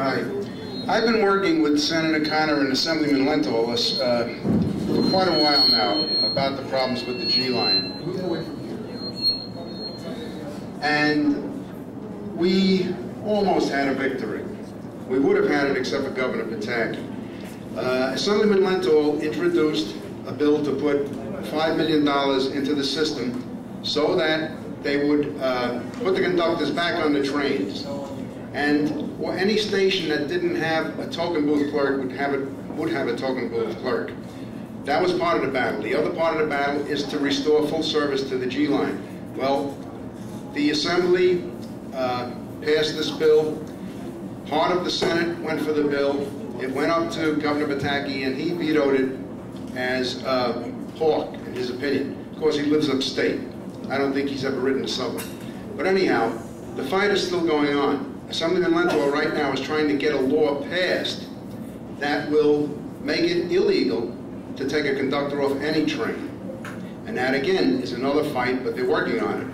Hi. I've been working with Senator Connor and Assemblyman Lenthal for quite a while now about the problems with the G-line. And we almost had a victory. We would have had it except for Governor Pataki. Assemblyman Lenthal introduced a bill to put $5 million into the system so that they would put the conductors back on the trains. And any station that didn't have a token booth clerk would have a token booth clerk. That was part of the battle. The other part of the battle is to restore full service to the G-line. Well, the Assembly passed this bill. Part of the Senate went for the bill. It went up to Governor Pataki, and he vetoed it as hawk, in his opinion. Of course, he lives upstate. I don't think he's ever ridden a subway. But anyhow, the fight is still going on. Assemblyman Lenthal right now is trying to get a law passed that will make it illegal to take a conductor off any train. And that, again, is another fight, but they're working on it.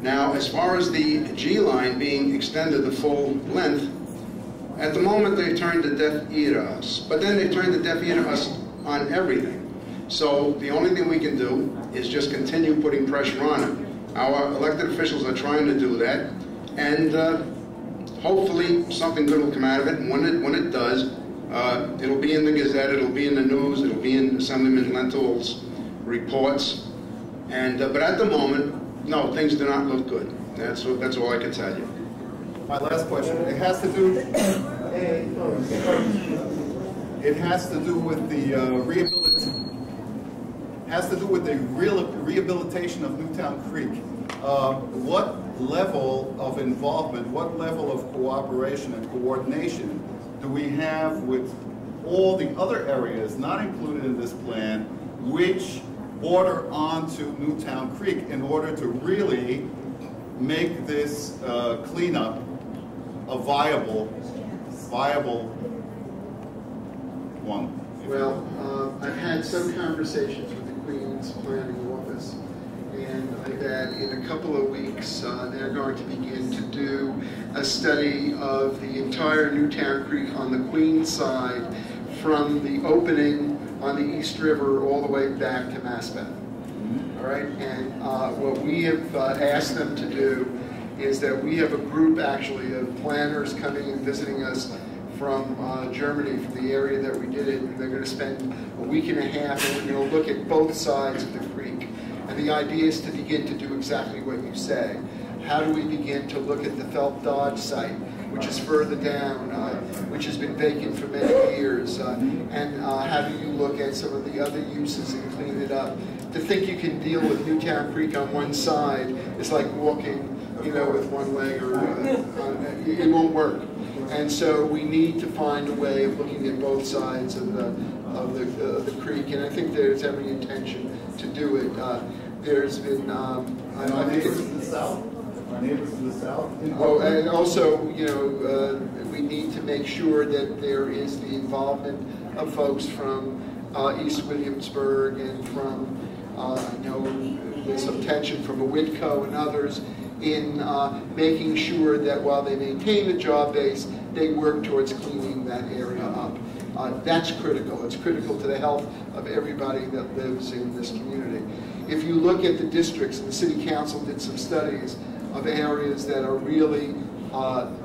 Now, as far as the G-line being extended the full length, at the moment they've turned a deaf ear to us. But then they've turned a deaf ear to us on everything. So the only thing we can do is just continue putting pressure on them. Our elected officials are trying to do that, and hopefully something good will come out of it. And when it does, it'll be in the Gazette, it'll be in the news, it'll be in Assemblyman Lenthal's reports. And but at the moment, no, things do not look good. That's all I can tell you. My last question. It has to do. It has to do with the rehabilitation of Newtown Creek. What level of involvement, what level of cooperation and coordination do we have with all the other areas not included in this plan which border onto Newtown Creek in order to really make this cleanup a viable one? Well, I've had some conversations with the Queens Planning Office, and that in a couple of weeks they're going to begin to do a study of the entire Newtown Creek on the Queens side from the opening on the East River all the way back to Maspeth. All right, and what we have asked them to do is that we have a group actually of planners coming and visiting us from Germany, from the area that we did it, and they're going to spend a week and a half, and we're going to look at both sides of the creek. And the idea is to begin to do exactly what you say. How do we begin to look at the Phelps Dodge site, which is further down, which has been vacant for many years, and how do you look at some of the other uses and clean it up? To think you can deal with Newtown Creek on one side is like walking, you know, with one leg, or it won't work. And so we need to find a way of looking at both sides of the creek, and I think there's every intention to do it. There's been our neighbors to the south. Our neighbors to the south. Oh, and also, you know, we need to make sure that there is the involvement of folks from East Williamsburg and from, you know, there's some tension from a Whitco and others in making sure that while they maintain the job base, they work towards cleaning that area up. That's critical. It's critical to the health of everybody that lives in this community. If you look at the districts, and the City Council did some studies of areas that are really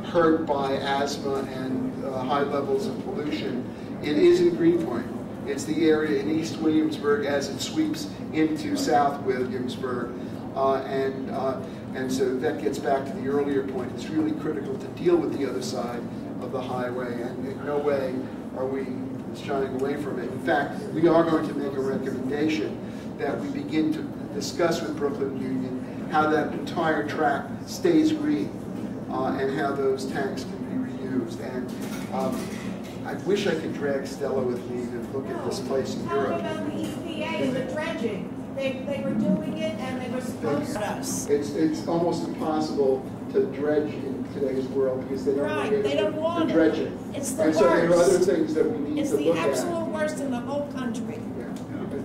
hurt by asthma and high levels of pollution, it is in Greenpoint. It's the area in East Williamsburg as it sweeps into South Williamsburg. And so that gets back to the earlier point. It's really critical to deal with the other side of the highway, and in no way are we shying away from it. In fact, we are going to make a recommendation that we begin to discuss with Brooklyn Union how that entire track stays green and how those tanks can be reused. And I wish I could drag Stella with me to look at this place in Europe. About the EPA and the dredging. They were doing it, and they were supposed to us. It's almost impossible to dredge in today's world because they don't want to dredge it. It's the and worst. So there are other things that we need it's to look at. It's the absolute worst in the whole country.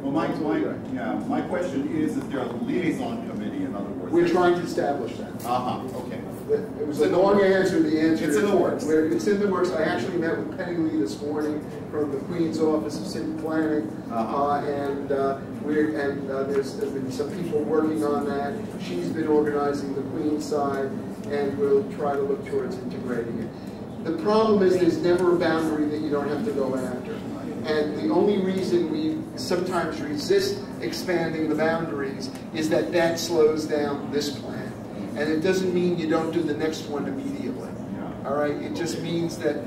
Well, my question is there a liaison committee, in other words? We're trying to establish that. Okay. It was a long answer. The answer It's in the works. It's in the works. I actually met with Penny Lee this morning from the Queen's Office of City Planning, and there's been some people working on that. She's been organizing the Queen's side, and we'll try to look towards integrating it. The problem is there's never a boundary that you don't have to go after. And the only reason we sometimes resist expanding the boundaries is that that slows down this plan. And it doesn't mean you don't do the next one immediately. All right? It just means that,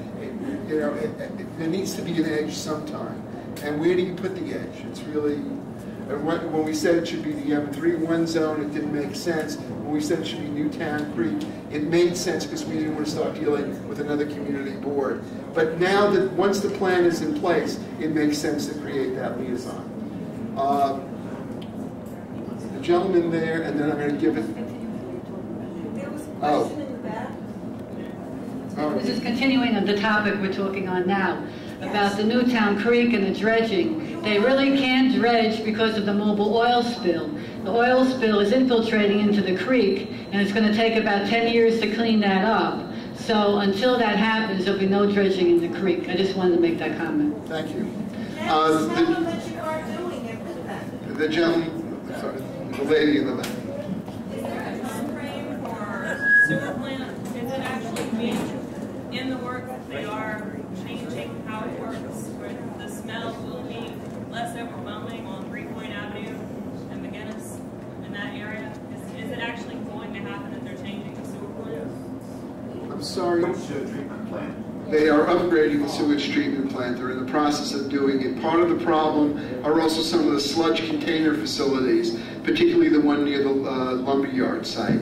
there needs to be an edge sometime. And where do you put the edge? It's really, when we said it should be the M31 zone, it didn't make sense. When we said it should be Newtown Creek, it made sense because we didn't want to start dealing with another community board. But now that once the plan is in place, it makes sense to create that liaison. The gentleman there, and then I'm going to give it. There was a question in the back. This is continuing on the topic we're talking on now, about the Newtown Creek and the dredging. They really can't dredge because of the mobile oil spill. The oil spill is infiltrating into the creek, and it's going to take about 10 years to clean that up. So until that happens, there'll be no dredging in the creek. I just wanted to make that comment. Thank you. Tell them that you are doing it with them. The gentleman, sorry, the lady in the back. Is there a time frame for sewer plant? Is it actually being in the works? They are changing how it works, where the smell will be less overwhelming on Greenpoint Avenue and McGinnis in that area? Is it actually going to happen that they're changing the sewer plant? I'm sorry. Sewage treatment plant. They are upgrading the sewage treatment plant. They're in the process of doing it. Part of the problem are also some of the sludge container facilities, particularly the one near the lumberyard site.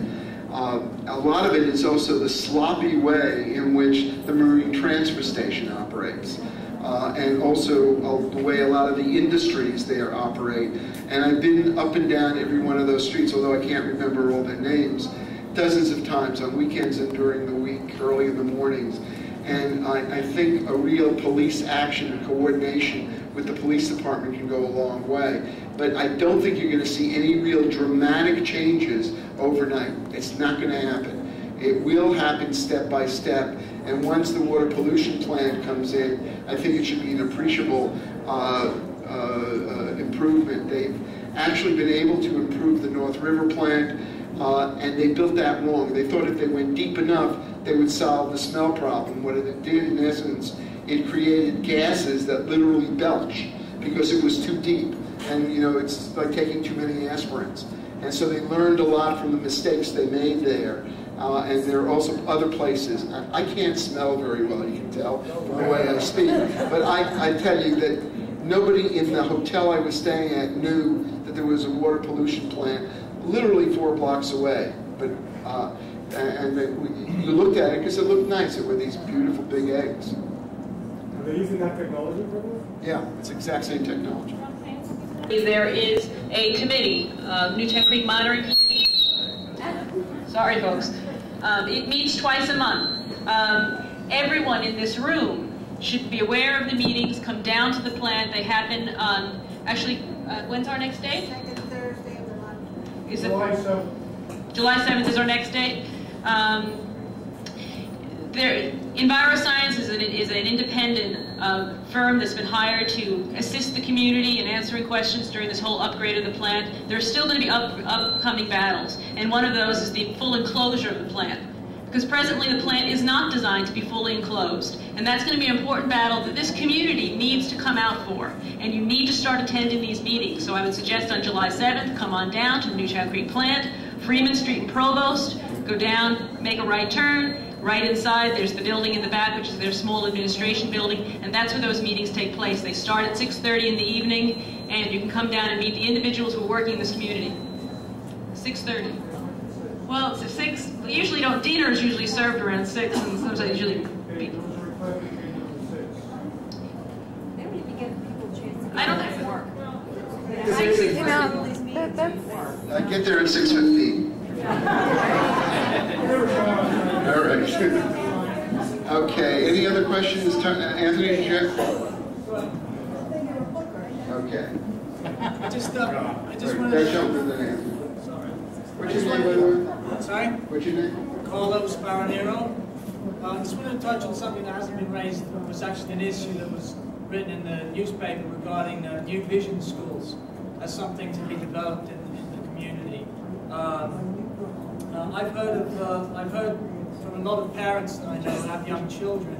A lot of it is also the sloppy way in which the marine transfer station operates. And also the way a lot of the industries there operate. And I've been up and down every one of those streets, although I can't remember all their names, dozens of times on weekends and during the week, early in the mornings. And I think a real police action and coordination with the police department can go a long way. But I don't think you're going to see any real dramatic changes overnight. It's not going to happen. It will happen step by step. And once the water pollution plan comes in, I think it should be an appreciable improvement. They've actually been able to improve the North River plant, and they built that wrong. They thought if they went deep enough, they would solve the smell problem. What it did, in essence, it created gases that literally belch because it was too deep. And it's like taking too many aspirins. And so they learned a lot from the mistakes they made there. And there are also other places. I can't smell very well, you can tell from the way I speak. But I tell you that nobody in the hotel I was staying at knew that there was a water pollution plant literally 4 blocks away. But you looked at it because it looked nice. It were these beautiful big eggs. Are they using that technology for this? Yeah, it's the exact same technology. There is a committee, Newtown Creek Monitoring Committee. Sorry, folks. It meets twice a month. Everyone in this room should be aware of the meetings, come down to the plant. They happen on, actually, when's our next date? Second Thursday of the month. July 7th. July 7th is our next date. EnviroScience is an independent firm that's been hired to assist the community in answering questions during this whole upgrade of the plant. There's still going to be upcoming battles, and one of those is the full enclosure of the plant. Because presently the plant is not designed to be fully enclosed, and that's going to be an important battle that this community needs to come out for, and you need to start attending these meetings. So I would suggest on July 7th, come on down to the Newtown Creek plant, Freeman Street and Provost, go down, make a right turn. Right inside, there's the building in the back, which is their small administration building, and that's where those meetings take place. They start at 6:30 in the evening, and you can come down and meet the individuals who are working in this community. 6:30. Well, it's at 6. Usually don't. Dinner is usually served around 6, and sometimes I usually. I don't think it work. I get there at 6:15. All right. Okay. Any other questions, Anthony? Did you have? Okay. I just wanted That to... gentleman then. What's your name, by the way? Sorry? What's your name? Carlos Sparanero. I just want to touch on something that hasn't been raised. It was actually an issue that was written in the newspaper regarding new vision schools as something to be developed in the community. I've heard from a lot of parents that I know who have young children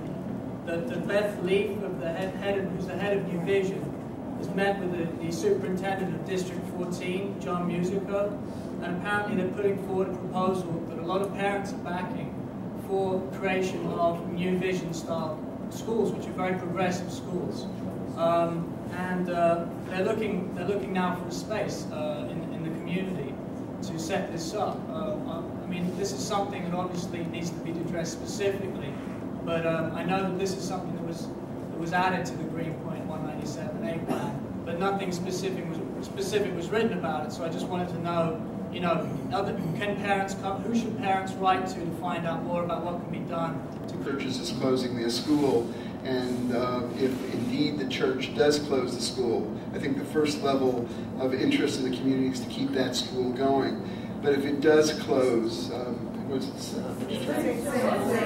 that Beth Leaf, who's the head of New Vision, has met with the superintendent of District 14, John Musico, and apparently they're putting forward a proposal that a lot of parents are backing for creation of New Vision style schools, which are very progressive schools. And they're looking now for a space in the community to set this up. I mean, this is something that obviously needs to be addressed specifically, but I know that this is something that was added to the Greenpoint 197A plan, but nothing specific was written about it. So I just wanted to know, you know, can parents come? Who should parents write to find out more about what can be done to churches is closing their school, and if indeed the church does close the school, I think the first level of interest in the community is to keep that school going. But if it does close, was it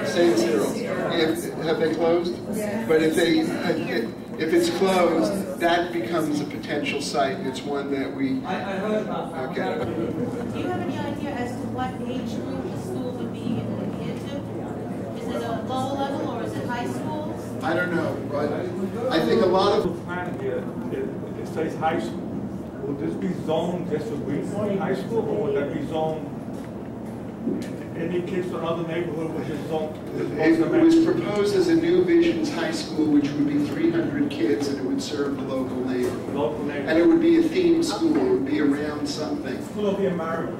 St. Cyril? Have they closed? Yeah. But if it's closed, that becomes a potential site, and it's one that we. I heard about that. Okay. Do you have any idea as to what age group the school would be into? Is it a low level or is it high school? I don't know, but I think a lot of. It says high school. Would this be zoned just for Greenpoint High School, or would that be zoned any kids from other neighborhood which is zoned? It was proposed as a New Visions High School, which would be 300 kids, and it would serve the local neighborhood. And it would be a themed school. It would be around something. School of the environment.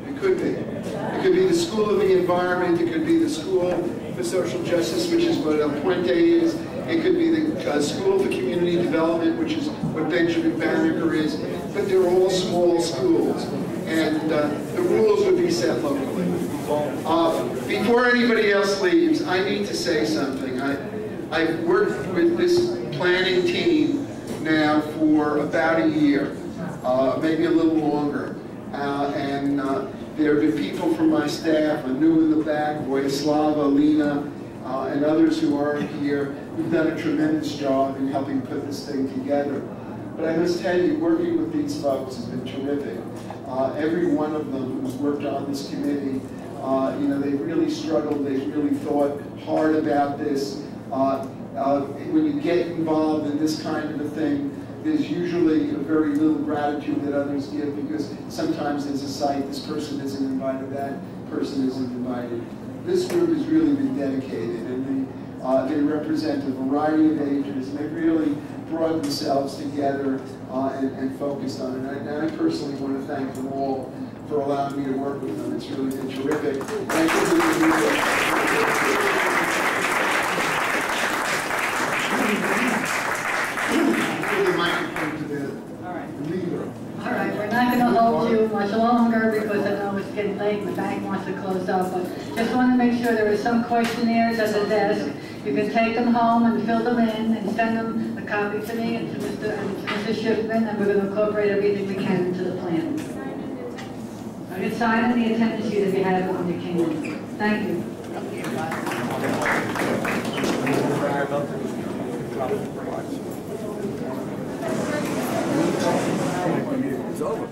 It could be. It could be the School of the Environment. It could be the School for Social Justice, which is what El Puente is. It could be the School for Community Development, which is what Benjamin Banneker is. But they're all small schools, and the rules would be set locally. Before anybody else leaves, I need to say something. I've worked with this planning team now for about a year, maybe a little longer, and there have been people from my staff, Anu in the back, Vojislava, Lena, and others who aren't here, who've done a tremendous job in helping put this thing together. But I must tell you, working with these folks has been terrific. Every one of them who's worked on this committee, you know, they've really struggled, they've really thought hard about this. When you get involved in this kind of a thing, there's usually very little gratitude that others give, because sometimes there's a site, this person isn't invited, that person isn't invited. This group has really been dedicated, and they represent a variety of ages, and they've really brought themselves together and focused on it. And I personally want to thank them all for allowing me to work with them. It's really been terrific. Thank you for being here. All right, we're not going to hold you much longer because I know it's getting late and the bank wants to close up, but just want to make sure there are some questionnaires at the desk. You can take them home and fill them in and send them a copy to me and to Mr. Shiffman, and we're going to incorporate everything we can into the plan. You can sign in the attendance sheet if you have it when you came in. Thank you. It's over.